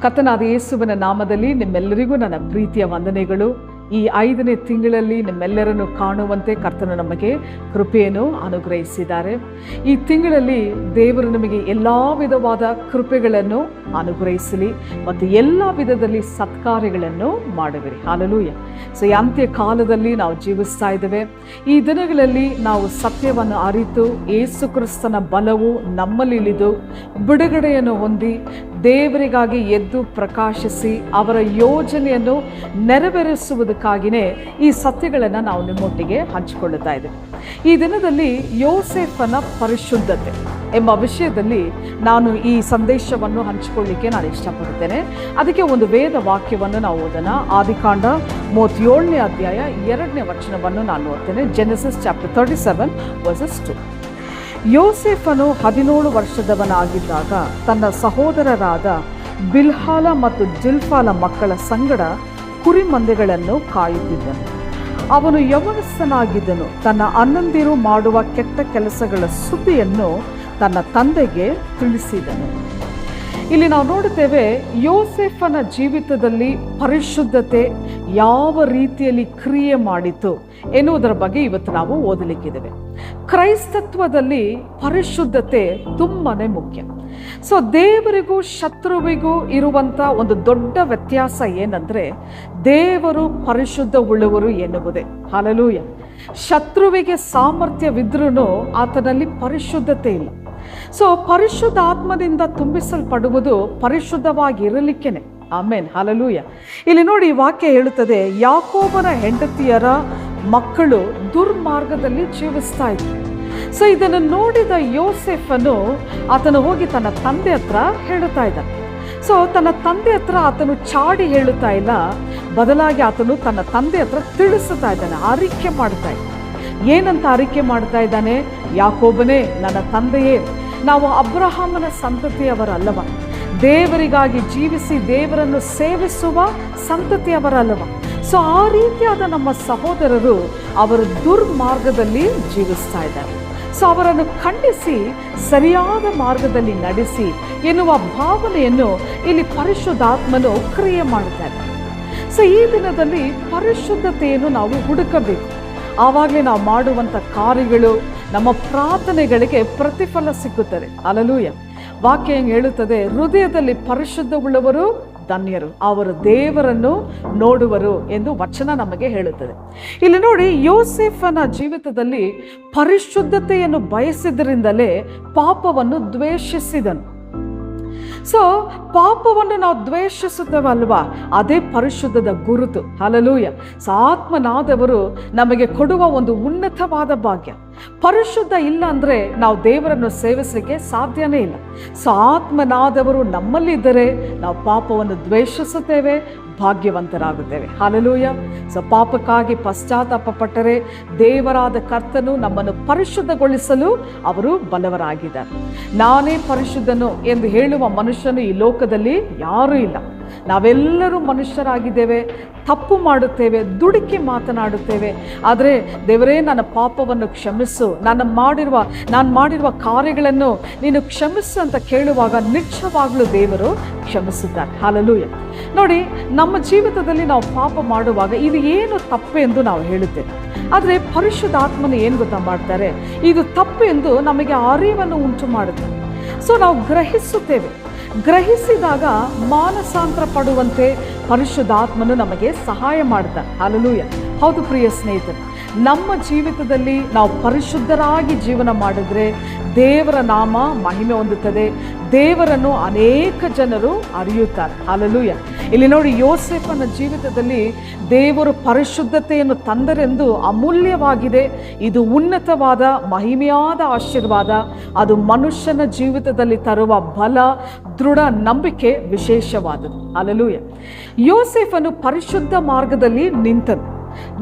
ಕರ್ತನಾದ ಯೇಸುವಿನ ನಾಮದಲ್ಲಿ ನಿಮ್ಮೆಲ್ಲರಿಗೂ ನನ್ನ ಪ್ರೀತಿಯ ವಂದನೆಗಳು. ಈ 5ನೇ ತಿಂಗಳಲ್ಲಿ ನಿಮ್ಮೆಲ್ಲರನ್ನು ಕಾಣುವಂತೆ ಕರ್ತನು ನಮಗೆ ಕೃಪೆಯನ್ನು ಅನುಗ್ರಹಿಸಿದ್ದಾರೆ. ಈ ತಿಂಗಳಲ್ಲಿ ದೇವರು ನಮಗೆ ಎಲ್ಲ ವಿಧವಾದ ಕೃಪೆಗಳನ್ನು ಅನುಗ್ರಹಿಸಲಿ ಮತ್ತು ಎಲ್ಲ ವಿಧದಲ್ಲಿ ಸತ್ಕಾರ್ಯಗಳನ್ನು ಮಾಡುವಿರಿ. ಹಾಲೆಲೂಯ. ಸೊ ಈ ಅಂತ್ಯ ಕಾಲದಲ್ಲಿ ನಾವು ಜೀವಿಸ್ತಾ ಇದ್ದೇವೆ. ಈ ದಿನಗಳಲ್ಲಿ ನಾವು ಸತ್ಯವನ್ನು ಅರಿತು ಯೇಸು ಕ್ರಿಸ್ತನ ಬಲವು ನಮ್ಮಲ್ಲಿ ಇಳಿದು ಬಿಡುಗಡೆಯನ್ನು ಹೊಂದಿ ದೇವರಿಗಾಗಿ ಎದ್ದು ಪ್ರಕಾಶಿಸಿ ಅವರ ಯೋಜನೆಯನ್ನು ನೆರವೇರಿಸುವುದಕ್ಕಾಗಿಯೇ ಈ ಸತ್ಯಗಳನ್ನು ನಾವು ನಿಮ್ಮೊಟ್ಟಿಗೆ ಹಂಚಿಕೊಳ್ಳುತ್ತಾ ಇದ್ದೇವೆ. ಈ ದಿನದಲ್ಲಿ ಯೋಸೇಫನ ಪರಿಶುದ್ಧತೆ ಎಂಬ ವಿಷಯದಲ್ಲಿ ನಾನು ಈ ಸಂದೇಶವನ್ನು ಹಂಚಿಕೊಳ್ಳಿಕ್ಕೆ ನಾನು ಇಷ್ಟಪಡುತ್ತೇನೆ. ಅದಕ್ಕೆ ಒಂದು ವೇದ ವಾಕ್ಯವನ್ನು ನಾವು ಓದೋಣ. ಆದಿಕಾಂಡ 37ನೇ ಅಧ್ಯಾಯ 2ನೇ ವಚನವನ್ನು ನಾನು ಓದ್ತೇನೆ. Genesis chapter 37 versus 2. ಯೋಸೇಫನು 17 ವರ್ಷದವನಾಗಿದ್ದಾಗ ತನ್ನ ಸಹೋದರರಾದ ಬಿಲ್ಹಾಲ ಮತ್ತು ಜಿಲ್ಫಾಲ ಮಕ್ಕಳ ಸಂಗಡ ಕುರಿಮಂದೆಗಳನ್ನು ಕಾಯುತ್ತಿದ್ದನು. ಅವನು ಯೌವನಸ್ಥನಾಗಿದ್ದನು. ತನ್ನ ಅಣ್ಣಂದಿರು ಮಾಡುವ ಕೆಟ್ಟ ಕೆಲಸಗಳ ಸುದ್ದಿಯನ್ನು ತನ್ನ ತಂದೆಗೆ ತಿಳಿಸಿದನು. ಇಲ್ಲಿ ನಾವು ನೋಡುತ್ತೇವೆ, ಯೋಸೇಫನ ಜೀವಿತದಲ್ಲಿ ಪರಿಶುದ್ಧತೆ ಯಾವ ರೀತಿಯಲ್ಲಿ ಕ್ರಿಯೆ ಮಾಡಿತು ಎನ್ನುವುದರ ಬಗ್ಗೆ ಇವತ್ತು ನಾವು ಓದಲಿಕ್ಕಿದ್ದೇವೆ. ಕ್ರೈಸ್ತತ್ವದಲ್ಲಿ ಪರಿಶುದ್ಧತೆ ತುಂಬಾನೇ ಮುಖ್ಯ. ಸೊ ದೇವರಿಗೂ ಶತ್ರುವಿಗೂ ಇರುವಂಥ ಒಂದು ದೊಡ್ಡ ವ್ಯತ್ಯಾಸ ಏನಂದ್ರೆ, ದೇವರು ಪರಿಶುದ್ಧವುಳ್ಳವರು ಎನ್ನುವುದೇ. ಹಾಲೆಲೂಯ. ಶತ್ರುವಿಗೆ ಸಾಮರ್ಥ್ಯವಿದ್ರೂ ಆತನಲ್ಲಿ ಪರಿಶುದ್ಧತೆ ಇಲ್ಲ. ಸೊ ಪರಿಶುದ್ಧ ಆತ್ಮದಿಂದ ತುಂಬಿಸಲ್ಪಡುವುದು ಪರಿಶುದ್ಧವಾಗಿರಲಿಕ್ಕೇನೆ. ಆಮೇನ್. ಹಾಲೆಲೂಯ. ಇಲ್ಲಿ ನೋಡಿ, ಈ ವಾಕ್ಯ ಹೇಳುತ್ತದೆ, ಯಾಕೋಬನ ಹೆಂಡತಿಯರ ಮಕ್ಕಳು ದುರ್ಮಾರ್ಗದಲ್ಲಿ ಜೀವಿಸ್ತಾ ಇದ್ರು. ಸೊ ಇದನ್ನು ನೋಡಿದ ಯೋಸೇಫನು ಆತನು ಹೋಗಿ ತನ್ನ ತಂದೆ ಹತ್ರ ಹೇಳುತ್ತಾ ಇದ್ದಾನೆ. ಸೊ ತನ್ನ ತಂದೆ ಹತ್ರ ಆತನು ಚಾಡಿ ಹೇಳುತ್ತಾ ಇಲ್ಲ, ಬದಲಾಗಿ ಆತನು ತನ್ನ ತಂದೆ ಹತ್ರ ತಿಳಿಸುತ್ತಾ ಇದ್ದಾನೆ, ಅರಿಕೆ ಮಾಡ್ತಾ ಇದ್ದಾನೆ. ಏನಂತ ಅರಿಕೆ ಮಾಡ್ತಾ ಇದ್ದಾನೆ? ಯಾಕೋಬನೇ, ನನ್ನ ತಂದೆಯೇ, ನಾವು ಅಬ್ರಹಾಮನ ಸಂತತಿಯವರಲ್ಲವ, ದೇವರಿಗಾಗಿ ಜೀವಿಸಿ ದೇವರನ್ನು ಸೇವಿಸುವ ಸಂತತಿಯವರಲ್ಲವ. ಸೊ ಆ ರೀತಿಯಾದ ನಮ್ಮ ಸಹೋದರರು ಅವರು ದುರ್ಮಾರ್ಗದಲ್ಲಿ ಜೀವಿಸ್ತಾ ಇದ್ದಾರೆ. ಸೊ ಅವರನ್ನು ಖಂಡಿಸಿ ಸರಿಯಾದ ಮಾರ್ಗದಲ್ಲಿ ನಡೆಸಿ ಎನ್ನುವ ಭಾವನೆಯನ್ನು ಇಲ್ಲಿ ಪರಿಶುದ್ಧಾತ್ಮನು ಕ್ರಿಯೆ ಮಾಡುತ್ತಾರೆ. ಸೊ ಈ ದಿನದಲ್ಲಿ ಪರಿಶುದ್ಧತೆಯನ್ನು ನಾವು ಹುಡುಕಬೇಕು. ಆವಾಗಲೇ ನಾವು ಮಾಡುವಂಥ ಕಾರ್ಯಗಳು, ನಮ್ಮ ಪ್ರಾರ್ಥನೆಗಳಿಗೆ ಪ್ರತಿಫಲ ಸಿಕ್ಕುತ್ತದೆ. ಹಲ್ಲೆಲೂಯ. ವಾಕ್ಯ ಹೆಂಗೆ ಹೇಳುತ್ತದೆ, ಹೃದಯದಲ್ಲಿ ಪರಿಶುದ್ಧವುಳ್ಳವರು ಧನ್ಯರು, ಅವರು ದೇವರನ್ನು ನೋಡುವರು ಎಂದು ವಚನ ನಮಗೆ ಹೇಳುತ್ತದೆ. ಇಲ್ಲಿ ನೋಡಿ, ಯೋಸೇಫನ ಜೀವಿತದಲ್ಲಿ ಪರಿಶುದ್ಧತೆಯನ್ನು ಬಯಸಿದ್ರಿಂದಲೇ ಪಾಪವನ್ನು ದ್ವೇಷಿಸಿದನು. ಸೊ ಪಾಪವನ್ನು ನಾವು ದ್ವೇಷಿಸುತ್ತೇವಲ್ವಾ, ಅದೇ ಪರಿಶುದ್ಧದ ಗುರುತು. ಹಲ್ಲೆಲೂಯ. ಸೊ ಆತ್ಮನಾದವರು ನಮಗೆ ಕೊಡುವ ಒಂದು ಉನ್ನತವಾದ ಭಾಗ್ಯ. ಪರಿಶುದ್ಧ ಇಲ್ಲ ಅಂದರೆ ನಾವು ದೇವರನ್ನು ಸೇವಿಸಲಿಕ್ಕೆ ಸಾಧ್ಯನೇ ಇಲ್ಲ. ಸೊ ಆತ್ಮನಾದವರು ನಮ್ಮಲ್ಲಿದ್ದರೆ ನಾವು ಪಾಪವನ್ನು ದ್ವೇಷಿಸುತ್ತೇವೆ, ಭಾಗ್ಯವಂತರಾಗುತ್ತೇವೆ. ಹಲ್ಲೆಲೂಯ. ಸೊ ಪಾಪಕ್ಕಾಗಿ ಪಶ್ಚಾತ್ತಾಪ ಪಟ್ಟರೆ ದೇವರಾದ ಕರ್ತನು ನಮ್ಮನ್ನು ಪರಿಶುದ್ಧಗೊಳಿಸಲು ಅವರು ಬಲವರಾಗಿದ್ದಾರೆ. ನಾನೇ ಪರಿಶುದ್ಧನು ಎಂದು ಹೇಳುವ ಮನುಷ್ಯನು ಈ ಲೋಕದಲ್ಲಿ ಯಾರೂ ಇಲ್ಲ. ನಾವೆಲ್ಲರೂ ಮನುಷ್ಯರಾಗಿದ್ದೇವೆ, ತಪ್ಪು ಮಾಡುತ್ತೇವೆ, ದುಡುಕಿ ಮಾತನಾಡುತ್ತೇವೆ. ಆದರೆ ದೇವರೇ, ನನ್ನ ಪಾಪವನ್ನು ಕ್ಷಮಿಸು, ನಾನು ಮಾಡಿರುವ ಕಾರ್ಯಗಳನ್ನು ನೀನು ಕ್ಷಮಿಸು ಅಂತ ಕೇಳುವಾಗ ನಿಜವಾಗ್ಲೂ ದೇವರು ಕ್ಷಮಿಸುತ್ತಾರೆ. ಹಲ್ಲೆಲೂಯ. ನೋಡಿ, ನಮ್ಮ ಜೀವಿತದಲ್ಲಿ ನಾವು ಪಾಪ ಮಾಡುವಾಗ ಇದು ಏನು ತಪ್ಪು ಎಂದು ನಾವು ಹೇಳುತ್ತೇವೆ. ಆದರೆ ಪರಿಶುದ್ಧಾತ್ಮನು ಏನು ಗೊತ್ತಾ ಮಾಡ್ತಾರೆ, ಇದು ತಪ್ಪು ಎಂದು ನಮಗೆ ಅರಿವನ್ನು ಉಂಟು ಮಾಡುತ್ತೆ. ಸೊ ನಾವು ಗ್ರಹಿಸುತ್ತೇವೆ. ಗ್ರಹಿಸಿದಾಗ ಮಾನಸಾಂತರ ಪಡುವಂತೆ ಪರಿಶುದ್ಧಾತ್ಮನು ನಮಗೆ ಸಹಾಯ ಮಾಡ್ತಾನೆ. ಹಲ್ಲೆಲೂಯ. ಹೌದು ಪ್ರಿಯ ಸ್ನೇಹಿತರೆ, ನಮ್ಮ ಜೀವಿತದಲ್ಲಿ ನಾವು ಪರಿಶುದ್ಧರಾಗಿ ಜೀವನ ಮಾಡಿದ್ರೆ ದೇವರ ನಾಮ ಮಹಿಮೆ ಹೊಂದುತ್ತದೆ. ದೇವರನ್ನು ಅನೇಕ ಜನರು ಅರಿಯುತ್ತಾರೆ. ಹಲ್ಲೆಲೂಯ. ಇಲ್ಲಿ ನೋಡಿ, ಯೋಸೇಫನ ಜೀವಿತದಲ್ಲಿ ದೇವರು ಪರಿಶುದ್ಧತೆಯನ್ನು ತಂದರೆಂದು ಅಮೂಲ್ಯವಾಗಿದೆ. ಇದು ಉನ್ನತವಾದ ಮಹಿಮೆಯಾದ ಆಶೀರ್ವಾದ. ಅದು ಮನುಷ್ಯನ ಜೀವಿತದಲ್ಲಿ ತರುವ ಬಲ, ದೃಢ ನಂಬಿಕೆ ವಿಶೇಷವಾದದ್ದು. ಹಲ್ಲೆಲೂಯ. ಯೋಸೇಫನು ಪರಿಶುದ್ಧ ಮಾರ್ಗದಲ್ಲಿ ನಿಂತನು.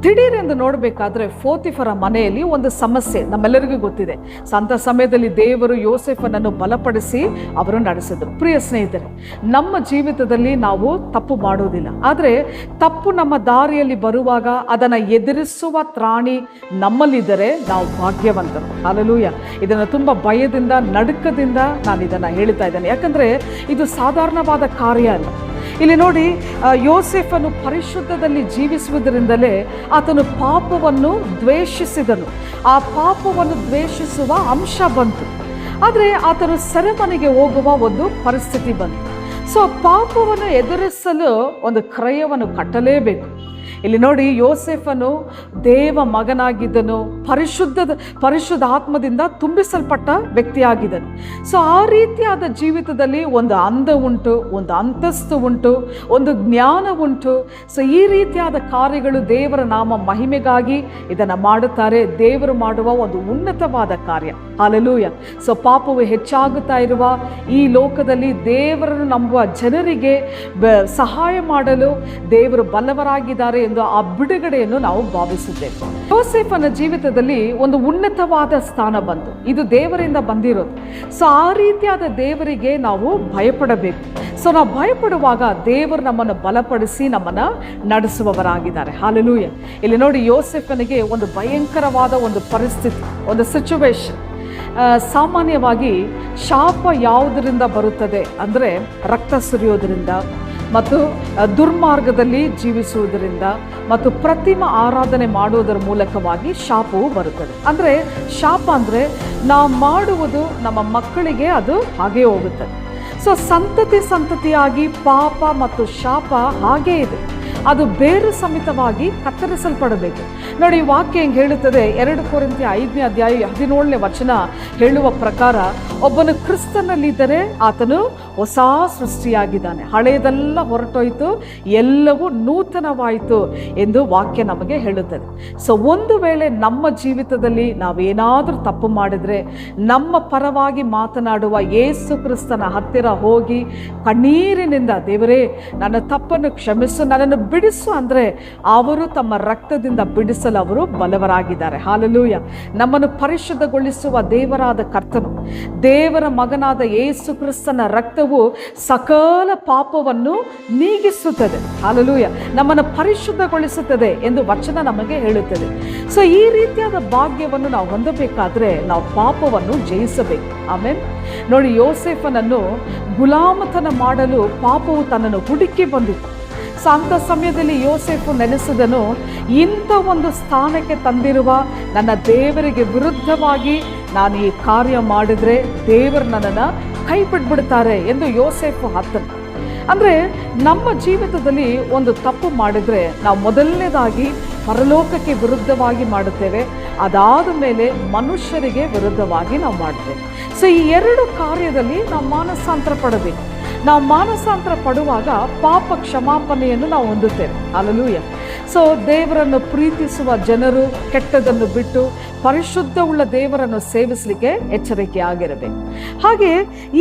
ದಿಢೀರೆಂದು ನೋಡಬೇಕಾದ್ರೆ ಪೋತಿಫರ ಮನೆಯಲ್ಲಿ ಒಂದು ಸಮಸ್ಯೆ ನಮ್ಮೆಲ್ಲರಿಗೂ ಗೊತ್ತಿದೆ. ಅಂಥ ಸಮಯದಲ್ಲಿ ದೇವರು ಯೋಸೇಫನನ್ನು ಬಲಪಡಿಸಿ ಅವರು ನಡೆಸಿದರು. ಪ್ರಿಯ ಸ್ನೇಹಿತರೆ, ನಮ್ಮ ಜೀವಿತದಲ್ಲಿ ನಾವು ತಪ್ಪು ಮಾಡೋದಿಲ್ಲ. ಆದರೆ ತಪ್ಪು ನಮ್ಮ ದಾರಿಯಲ್ಲಿ ಬರುವಾಗ ಅದನ್ನು ಎದುರಿಸುವ ತ್ರಾಣಿ ನಮ್ಮಲ್ಲಿದ್ದರೆ ನಾವು ಭಾಗ್ಯವಂತರು. ಹಲ್ಲೆಲೂಯ. ಇದನ್ನು ತುಂಬ ಭಯದಿಂದ, ನಡುಕದಿಂದ ನಾನು ಇದನ್ನು ಹೇಳ್ತಾ ಇದ್ದೇನೆ. ಯಾಕಂದರೆ ಇದು ಸಾಧಾರಣವಾದ ಕಾರ್ಯ ಅಲ್ಲ. ಇಲ್ಲಿ ನೋಡಿ, ಯೋಸೇಫನು ಪರಿಶುದ್ಧದಲ್ಲಿ ಜೀವಿಸುವುದರಿಂದಲೇ ಆತನು ಪಾಪವನ್ನು ದ್ವೇಷಿಸಿದನು. ಆ ಪಾಪವನ್ನು ದ್ವೇಷಿಸುವ ಅಂಶ ಬಂತು. ಆದರೆ ಆತನು ಸೆರೆಮನೆಗೆ ಹೋಗುವ ಒಂದು ಪರಿಸ್ಥಿತಿ ಬಂತು. ಸೊ ಪಾಪವನ್ನು ಎದುರಿಸಲು ಒಂದು ಕ್ರಯವನ್ನು ಕಟ್ಟಲೇಬೇಕು. ಇಲ್ಲಿ ನೋಡಿ, ಯೋಸೇಫನು ದೇವ ಮಗನಾಗಿದ್ದನು, ಪರಿಶುದ್ಧ ಆತ್ಮದಿಂದ ತುಂಬಿಸಲ್ಪಟ್ಟ ವ್ಯಕ್ತಿಯಾಗಿದ್ದನು. ಸೊ ಆ ರೀತಿಯಾದ ಜೀವಿತದಲ್ಲಿ ಒಂದು ಅಂದ ಉಂಟು, ಒಂದು ಅಂತಸ್ತು ಉಂಟು, ಒಂದು ಜ್ಞಾನ ಉಂಟು. ಸೊ ಈ ರೀತಿಯಾದ ಕಾರ್ಯಗಳು ದೇವರ ನಾಮ ಮಹಿಮೆಗಾಗಿ ಇದನ್ನು ಮಾಡುತ್ತಾರೆ. ದೇವರು ಮಾಡುವ ಒಂದು ಉನ್ನತವಾದ ಕಾರ್ಯ. ಹಲ್ಲೆಲೂಯ. ಸೊ ಪಾಪವು ಹೆಚ್ಚಾಗುತ್ತಾ ಇರುವ ಈ ಲೋಕದಲ್ಲಿ ದೇವರನ್ನು ನಂಬುವ ಜನರಿಗೆ ಸಹಾಯ ಮಾಡಲು ದೇವರು ಬಲ್ಲವರಾಗಿದ್ದಾರೆ ಎಂದು ಆ ಬಿಡುಗಡೆಯನ್ನು ನಾವು ಭಾವಿಸಿದ್ದೇವೆ. ಯೋಸೇಫನ ಜೀವಿತದಲ್ಲಿ ಒಂದು ಉನ್ನತವಾದ ಸ್ಥಾನ ಬಂತು. ಇದು ದೇವರಿಂದ ಬಂದಿರೋದು. ಸೊ ಆ ರೀತಿಯಾದ ದೇವರಿಗೆ ನಾವು ಭಯಪಡಬೇಕು. ಸೊ ನಾವು ಭಯಪಡುವಾಗ ದೇವರು ನಮ್ಮನ್ನು ಬಲಪಡಿಸಿ ನಮ್ಮನ್ನು ನಡೆಸುವವರಾಗಿದ್ದಾರೆ. ಹಲ್ಲೆಲೂಯ. ಇಲ್ಲಿ ನೋಡಿ, ಯೋಸೇಫನಿಗೆ ಒಂದು ಭಯಂಕರವಾದ ಒಂದು ಪರಿಸ್ಥಿತಿ, ಒಂದು ಸಿಚುವೇಶನ್. ಸಾಮಾನ್ಯವಾಗಿ ಶಾಪ ಯಾವುದರಿಂದ ಬರುತ್ತದೆ ಅಂದರೆ ರಕ್ತ ಸುರಿಯೋದರಿಂದ ಮತ್ತು ದುರ್ಮಾರ್ಗದಲ್ಲಿ ಜೀವಿಸುವುದರಿಂದ ಮತ್ತು ಪ್ರತಿಮಾ ಆರಾಧನೆ ಮಾಡುವುದರ ಮೂಲಕವಾಗಿ ಶಾಪವು ಬರುತ್ತದೆ. ಅಂದರೆ ಶಾಪ ಅಂದರೆ ನಾವು ಮಾಡುವುದು ನಮ್ಮ ಮಕ್ಕಳಿಗೆ ಅದು ಹಾಗೇ ಹೋಗುತ್ತದೆ. ಸೊ ಸಂತತಿಯಾಗಿ ಪಾಪ ಮತ್ತು ಶಾಪ ಹಾಗೇ ಇದೆ. ಅದು ಬೇರು ಸಮೇತವಾಗಿ ಕತ್ತರಿಸಲ್ಪಡಬೇಕು. ನೋಡಿ, ವಾಕ್ಯ ಹೆಂಗೆ ಹೇಳುತ್ತದೆ, 2 ಕೊರಿಂಥಿ 5ನೇ ಅಧ್ಯಾಯ 17ನೇ ವಚನ ಹೇಳುವ ಪ್ರಕಾರ, ಒಬ್ಬನು ಕ್ರಿಸ್ತನಲ್ಲಿದ್ದರೆ ಆತನು ಹೊಸ ಸೃಷ್ಟಿಯಾಗಿದ್ದಾನೆ, ಹಳೆಯದೆಲ್ಲ ಹೊರಟೋಯ್ತು, ಎಲ್ಲವೂ ನೂತನವಾಯಿತು ಎಂದು ವಾಕ್ಯ ನಮಗೆ ಹೇಳುತ್ತದೆ. ಸೊ ಒಂದು ವೇಳೆ ನಮ್ಮ ಜೀವಿತದಲ್ಲಿ ನಾವೇನಾದರೂ ತಪ್ಪು ಮಾಡಿದರೆ, ನಮ್ಮ ಪರವಾಗಿ ಮಾತನಾಡುವ ಯೇಸು ಕ್ರಿಸ್ತನ ಹತ್ತಿರ ಹೋಗಿ ಕಣ್ಣೀರಿನಿಂದ, ದೇವರೇ ನನ್ನ ತಪ್ಪನ್ನು ಕ್ಷಮಿಸು, ನನ್ನನ್ನು ಬಿಡಿಸು ಅಂದರೆ ಅವರು ತಮ್ಮ ರಕ್ತದಿಂದ ಬಿಡಿಸಲು ಅವರು ಬಲವರಾಗಿದ್ದಾರೆ. ಹಲ್ಲೆಲೂಯ. ನಮ್ಮನ್ನು ಪರಿಶುದ್ಧಗೊಳಿಸುವ ದೇವರಾದ ಕರ್ತನು, ದೇವರ ಮಗನಾದ ಯೇಸು ಕ್ರಿಸ್ತನ ರಕ್ತವು ಸಕಲ ಪಾಪವನ್ನು ನೀಗಿಸುತ್ತದೆ. ಹಲ್ಲೆಲೂಯ. ನಮ್ಮನ್ನು ಪರಿಶುದ್ಧಗೊಳಿಸುತ್ತದೆ ಎಂದು ವಚನ ನಮಗೆ ಹೇಳುತ್ತದೆ. ಸೊ ಈ ರೀತಿಯಾದ ಭಾಗ್ಯವನ್ನು ನಾವು ಹೊಂದಬೇಕಾದ್ರೆ ನಾವು ಪಾಪವನ್ನು ಜಯಿಸಬೇಕು. ಆಮೇಲೆ ನೋಡಿ, ಯೋಸೇಫನನ್ನು ಗುಲಾಮತನ ಮಾಡಲು ಪಾಪವು ತನ್ನನ್ನು ಹುಡುಕಿ ಬಂದಿತ್ತು. ಸೊ ಅಂಥ ಸಮಯದಲ್ಲಿ ಯೋಸೇಫು ನೆನೆಸಿದನು, ಇಂಥ ಒಂದು ಸ್ಥಾನಕ್ಕೆ ತಂದಿರುವ ನನ್ನ ದೇವರಿಗೆ ವಿರುದ್ಧವಾಗಿ ನಾನು ಈ ಕಾರ್ಯ ಮಾಡಿದರೆ ದೇವರು ನನ್ನನ್ನು ಕೈ ಬಿಟ್ಬಿಡ್ತಾರೆ ಎಂದು ಯೋಸೇಫು ಹತ್ತನು. ಅಂದರೆ ನಮ್ಮ ಜೀವಿತದಲ್ಲಿ ಒಂದು ತಪ್ಪು ಮಾಡಿದರೆ ನಾವು ಮೊದಲನೇದಾಗಿ ಪರಲೋಕಕ್ಕೆ ವಿರುದ್ಧವಾಗಿ ಮಾಡುತ್ತೇವೆ, ಅದಾದ ಮೇಲೆ ಮನುಷ್ಯರಿಗೆ ವಿರುದ್ಧವಾಗಿ ನಾವು ಮಾಡ್ತೇವೆ. ಸೊ ಈ 2 ಕಾರ್ಯದಲ್ಲಿ ನಾವು ಮಾನಸಾಂತರ ಪಡಬೇಕು. ನಾವು ಮಾನಸಾಂತರ ಪಡುವಾಗ ಪಾಪ ಕ್ಷಮಾಪಣೆಯನ್ನು ನಾವು ಹೊಂದುತ್ತೇವೆ. ಹಲ್ಲೆಲೂಯ. ಸೊ ದೇವರನ್ನು ಪ್ರೀತಿಸುವ ಜನರು ಕೆಟ್ಟದನ್ನು ಬಿಟ್ಟು ಪರಿಶುದ್ಧವುಳ್ಳ ದೇವರನ್ನು ಸೇವಿಸಲಿಕ್ಕೆ ಎಚ್ಚರಿಕೆಯಾಗಿರಬೇಕು. ಹಾಗೆ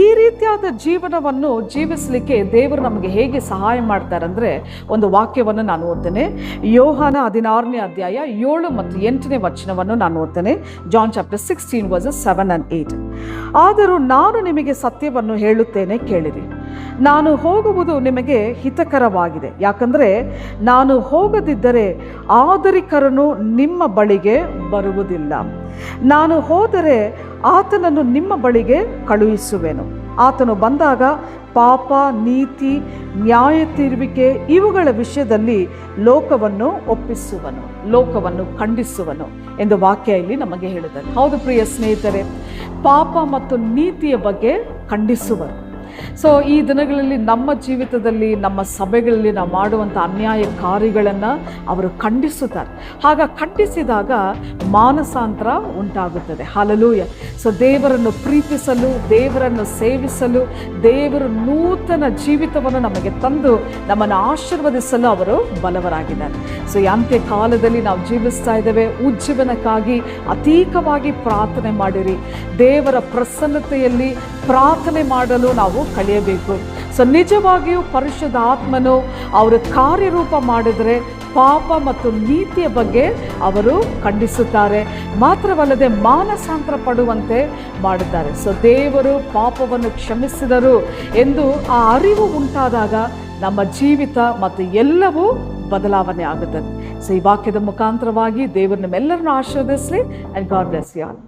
ಈ ರೀತಿಯಾದ ಜೀವನವನ್ನು ಜೀವಿಸಲಿಕ್ಕೆ ದೇವರು ನಮಗೆ ಹೇಗೆ ಸಹಾಯ ಮಾಡ್ತಾರೆ ಅಂದರೆ, ಒಂದು ವಾಕ್ಯವನ್ನು ನಾನು ಓದ್ತೇನೆ. ಯೋಹಾನ 16ನೇ ಅಧ್ಯಾಯ 7 ಮತ್ತು 8ನೇ ವಚನವನ್ನು ನಾನು ಓದ್ತೇನೆ. John chapter 16 verses 7 and 8. ಆದರೂ ನಾನು ನಿಮಗೆ ಸತ್ಯವನ್ನು ಹೇಳುತ್ತೇನೆ, ಕೇಳಿರಿ. ನಾನು ಹೋಗುವುದು ನಿಮಗೆ ಹಿತಕರವಾಗಿದೆ. ಯಾಕಂದರೆ ನಾನು ಹೋಗದಿದ್ದರೆ ಆದರಿಕರನು ನಿಮ್ಮ ಬಳಿಗೆ ಬರುವುದಿಲ್ಲ. ನಾನು ಹೋದರೆ ಆತನನ್ನು ನಿಮ್ಮ ಬಳಿಗೆ ಕಳುಹಿಸುವೆನು. ಆತನು ಬಂದಾಗ ಪಾಪ, ನೀತಿ, ನ್ಯಾಯ ತೀರ್ವಿಕೆ ಇವುಗಳ ವಿಷಯದಲ್ಲಿ ಲೋಕವನ್ನು ಒಪ್ಪಿಸುವನು, ಲೋಕವನ್ನು ಖಂಡಿಸುವನು ಎಂದು ವಾಕ್ಯ ಇಲ್ಲಿ ನಮಗೆ ಹೇಳುತ್ತದೆ. ಹೌದು ಪ್ರಿಯ ಸ್ನೇಹಿತರೆ, ಪಾಪ ಮತ್ತು ನೀತಿಯ ಬಗ್ಗೆ ಖಂಡಿಸುವರು. ಸೊ ಈ ದಿನಗಳಲ್ಲಿ ನಮ್ಮ ಜೀವಿತದಲ್ಲಿ, ನಮ್ಮ ಸಭೆಗಳಲ್ಲಿ ನಾವು ಮಾಡುವಂಥ ಅನ್ಯಾಯ ಕಾರ್ಯಗಳನ್ನು ಅವರು ಖಂಡಿಸುತ್ತಾರೆ. ಆಗ ಖಂಡಿಸಿದಾಗ ಮಾನಸಾಂತರ ಉಂಟಾಗುತ್ತದೆ. ಹಲ್ಲೆಲೂಯ. ಸೊ ದೇವರನ್ನು ಪ್ರೀತಿಸಲು, ದೇವರನ್ನು ಸೇವಿಸಲು, ದೇವರು ನೂತನ ಜೀವಿತವನ್ನು ನಮಗೆ ತಂದು ನಮ್ಮನ್ನು ಆಶೀರ್ವದಿಸಲು ಅವರು ಬಲವರಾಗಿದ್ದಾರೆ. ಸೊ ಈ ಅಂತ್ಯ ಕಾಲದಲ್ಲಿ ನಾವು ಜೀವಿಸ್ತಾ ಇದ್ದೇವೆ. ಉಜ್ಜೀವನಕ್ಕಾಗಿ ಅತೀಕವಾಗಿ ಪ್ರಾರ್ಥನೆ ಮಾಡಿರಿ. ದೇವರ ಪ್ರಸನ್ನತೆಯಲ್ಲಿ ಪ್ರಾರ್ಥನೆ ಮಾಡಲು ನಾವು ಕಲಿಯಬೇಕು. ಸೊ ನಿಜವಾಗಿಯೂ ಪರಿಶುದ್ಧ ಆತ್ಮನು ಅವರು ಕಾರ್ಯರೂಪ ಮಾಡಿದರೆ ಪಾಪ ಮತ್ತು ನೀತಿಯ ಬಗ್ಗೆ ಅವರು ಖಂಡಿಸುತ್ತಾರೆ. ಮಾತ್ರವಲ್ಲದೆ ಮಾನಸಾಂತರ ಪಡುವಂತೆ ಮಾಡುತ್ತಾರೆ. ಸೊ ದೇವರು ಪಾಪವನ್ನು ಕ್ಷಮಿಸಿದರು ಎಂದು ಆ ಅರಿವು ಉಂಟಾದಾಗ ನಮ್ಮ ಜೀವಿತ ಮತ್ತು ಎಲ್ಲವೂ ಬದಲಾವಣೆ ಆಗುತ್ತದೆ. ಸೊ ಈ ವಾಕ್ಯದ ಮುಖಾಂತರವಾಗಿ ದೇವರು ನಮ್ಮೆಲ್ಲರನ್ನು ಆಶೀರ್ವದಿಸಲಿ. And God bless you all.